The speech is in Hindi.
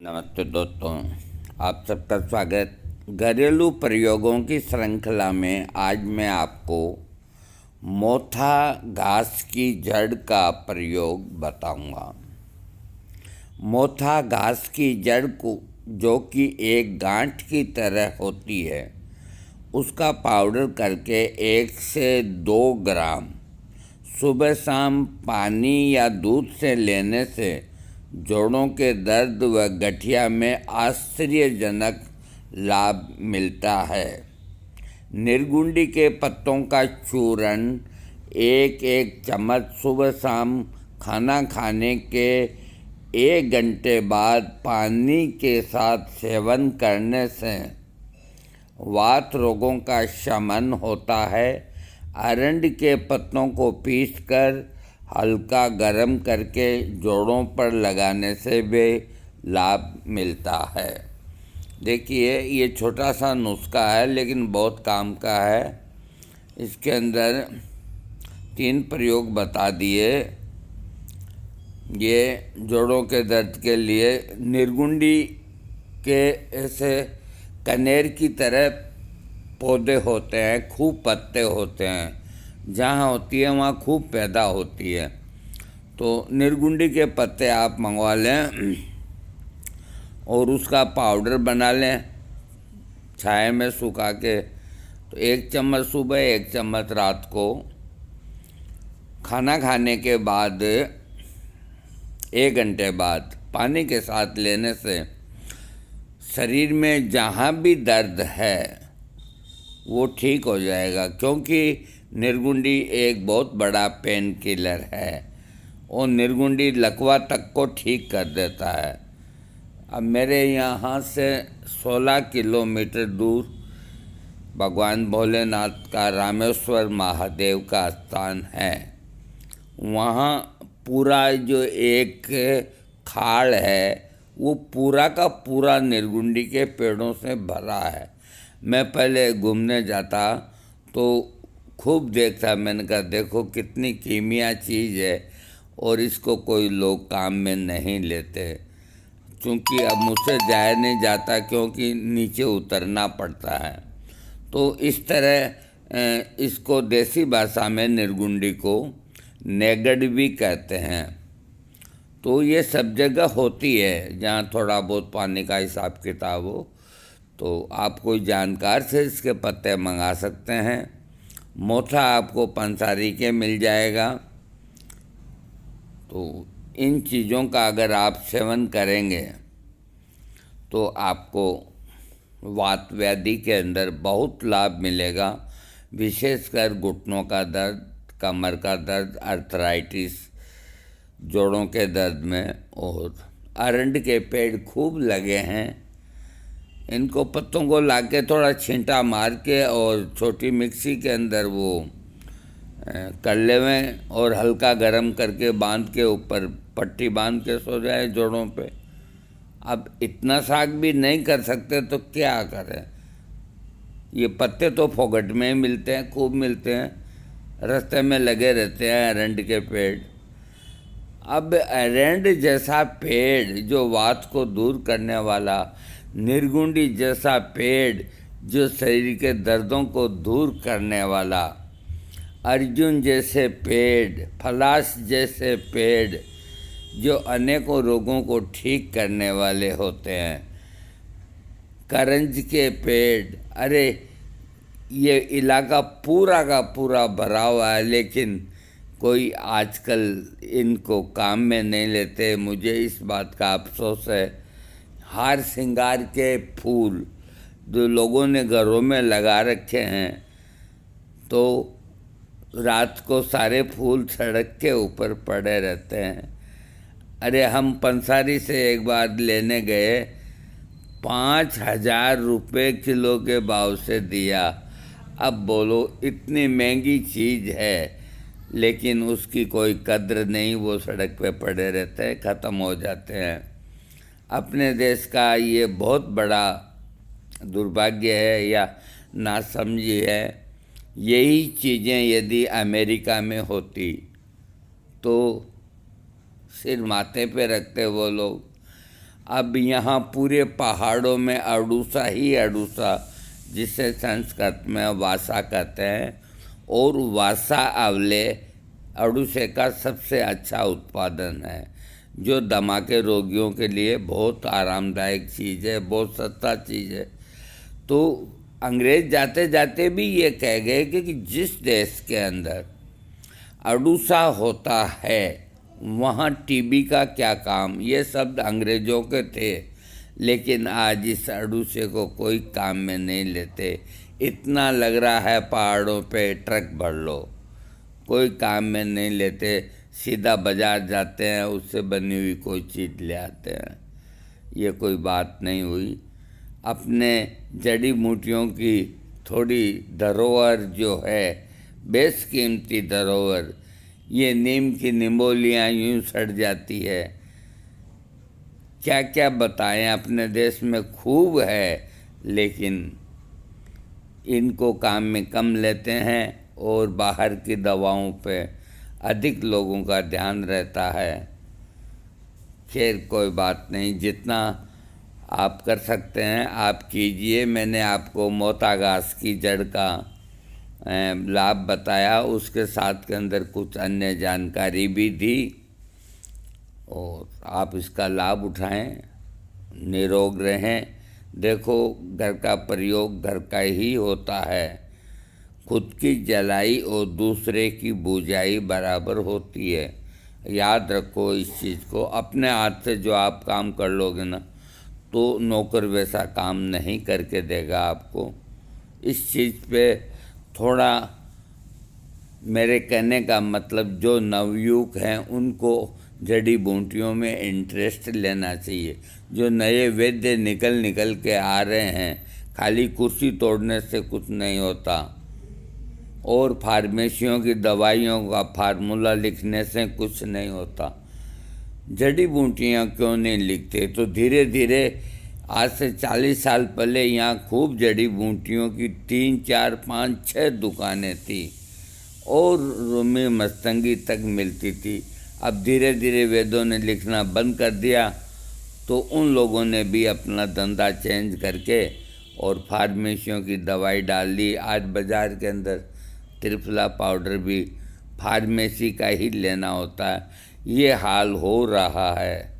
नमस्ते दोस्तों, आप सबका स्वागत। घरेलू प्रयोगों की श्रृंखला में आज मैं आपको मोथा घास की जड़ का प्रयोग बताऊंगा। मोथा घास की जड़ को जो कि एक गांठ की तरह होती है, उसका पाउडर करके 1 से 2 ग्राम सुबह शाम पानी या दूध से लेने से जोड़ों के दर्द व गठिया में आश्चर्यजनक लाभ मिलता है। निर्गुंडी के पत्तों का चूर्ण 1 चम्मच सुबह शाम खाना खाने के 1 घंटे बाद पानी के साथ सेवन करने से वात रोगों का शमन होता है। अरंडी के पत्तों को पीसकर हल्का गर्म करके जोड़ों पर लगाने से भी लाभ मिलता है। देखिए, ये छोटा सा नुस्खा है लेकिन बहुत काम का है। इसके अंदर 3 प्रयोग बता दिए। ये जोड़ों के दर्द के लिए निर्गुंडी के ऐसे कनेर की तरह पौधे होते हैं, खूब पत्ते होते हैं, जहाँ होती है वहाँ खूब पैदा होती है। तो निर्गुंडी के पत्ते आप मंगवा लें और उसका पाउडर बना लें छाया में सुखा के। तो 1 चम्मच सुबह 1 चम्मच रात को खाना खाने के बाद 1 घंटे बाद पानी के साथ लेने से शरीर में जहाँ भी दर्द है वो ठीक हो जाएगा, क्योंकि निर्गुंडी एक बहुत बड़ा पेन किलर है और निर्गुंडी लकवा तक को ठीक कर देता है। अब मेरे यहाँ से 16 किलोमीटर दूर भगवान भोलेनाथ का रामेश्वर महादेव का स्थान है। वहाँ पूरा जो एक खाड़ है वो पूरा का पूरा निर्गुंडी के पेड़ों से भरा है। मैं पहले घूमने जाता तो खूब देखता, मैंने कहा देखो कितनी कीमिया चीज़ है और इसको कोई लोग काम में नहीं लेते। क्योंकि अब मुझसे जाया नहीं जाता, क्योंकि नीचे उतरना पड़ता है। तो इस तरह इसको देसी भाषा में निर्गुंडी को नेगड़ भी कहते हैं। तो ये सब जगह होती है जहाँ थोड़ा बहुत पानी का हिसाब किताब हो। तो आप कोई जानकार से इसके पत्ते मंगा सकते हैं। मोथा आपको पंसारी के मिल जाएगा। तो इन चीज़ों का अगर आप सेवन करेंगे तो आपको वात व्याधि के अंदर बहुत लाभ मिलेगा, विशेषकर घुटनों का दर्द, कमर का दर्द, अर्थराइटिस, जोड़ों के दर्द में। और अरंडी के पेड़ खूब लगे हैं, इनको पत्तों को लाके थोड़ा छींटा मार के और छोटी मिक्सी के अंदर वो कर लेवें और हल्का गरम करके बांध के ऊपर पट्टी बांध के सो जाए जोड़ों पे। अब इतना साग भी नहीं कर सकते तो क्या करें। ये पत्ते तो फोगट में ही मिलते हैं, खूब मिलते हैं, रास्ते में लगे रहते हैं अरंडी के पेड़। अब अरंडी जैसा पेड़ जो वात को दूर करने वाला, निर्गुंडी जैसा पेड़ जो शरीर के दर्दों को दूर करने वाला, अर्जुन जैसे पेड़, फलास जैसे पेड़ जो अनेकों रोगों को ठीक करने वाले होते हैं, करंज के पेड़, अरे ये इलाका पूरा का पूरा भरा हुआ है, लेकिन कोई आजकल इनको काम में नहीं लेते। मुझे इस बात का अफसोस है। हार श्रृंगार के फूल जो लोगों ने घरों में लगा रखे हैं, तो रात को सारे फूल सड़क के ऊपर पड़े रहते हैं। अरे हम पंसारी से एक बार लेने गए, 5,000 रुपये किलो के भाव से दिया। अब बोलो, इतनी महंगी चीज़ है लेकिन उसकी कोई कद्र नहीं, वो सड़क पे पड़े रहते हैं, ख़त्म हो जाते हैं। अपने देश का ये बहुत बड़ा दुर्भाग्य है या नासमझी है। यही चीज़ें यदि अमेरिका में होती तो सिर माथे पे रखते वो लोग। अब यहाँ पूरे पहाड़ों में अड़ूसा ही अड़ूसा, जिसे संस्कृत में वासा कहते हैं, और वासा आंवले अड़ूसे का सबसे अच्छा उत्पादन है, जो दमा के रोगियों के लिए बहुत आरामदायक चीज़ है, बहुत सस्ता चीज़ है। तो अंग्रेज जाते जाते भी ये कह गए कि जिस देश के अंदर अड़ूसा होता है वहाँ टीबी का क्या काम, ये शब्द अंग्रेज़ों के थे। लेकिन आज इस अड़ूसे को कोई काम में नहीं लेते। इतना लग रहा है पहाड़ों पे ट्रक भर लो, कोई काम में नहीं लेते। सीधा बाजार जाते हैं, उससे बनी हुई कोई चीज़ ले आते हैं। ये कोई बात नहीं हुई। अपने जड़ी बूटियों की थोड़ी धरोहर जो है, बेशकीमती धरोहर, ये नीम की निमोलियाँ यूँ सड़ जाती है, क्या क्या बताएं। अपने देश में खूब है, लेकिन इनको काम में कम लेते हैं और बाहर की दवाओं पे अधिक लोगों का ध्यान रहता है। खैर कोई बात नहीं, जितना आप कर सकते हैं आप कीजिए। मैंने आपको मोता घास की जड़ का लाभ बताया, उसके साथ के अंदर कुछ अन्य जानकारी भी दी, और आप इसका लाभ उठाएं, निरोग रहें। देखो, घर का प्रयोग घर का ही होता है। खुद की जलाई और दूसरे की बुझाई बराबर होती है। याद रखो इस चीज़ को। अपने हाथ से जो आप काम कर लोगे ना, तो नौकर वैसा काम नहीं करके देगा आपको। इस चीज़ पे थोड़ा, मेरे कहने का मतलब, जो नवयुवक हैं उनको जड़ी बूटियों में इंटरेस्ट लेना चाहिए। जो नए वैद्य निकल के आ रहे हैं, खाली कुर्सी तोड़ने से कुछ नहीं होता, और फार्मेसियों की दवाइयों का फार्मूला लिखने से कुछ नहीं होता। जड़ी बूटियाँ क्यों नहीं लिखते? तो धीरे धीरे, आज से 40 साल पहले यहाँ खूब जड़ी बूटियों की 3, 4, 5, 6 दुकानें थी, और रूमी मस्तंगी तक मिलती थी। अब धीरे धीरे वेदों ने लिखना बंद कर दिया, तो उन लोगों ने भी अपना धंधा चेंज करके और फार्मेसियों की दवाई डाल दी। आज बाज़ार के अंदर त्रिफला पाउडर भी फार्मेसी का ही लेना होता है। ये हाल हो रहा है।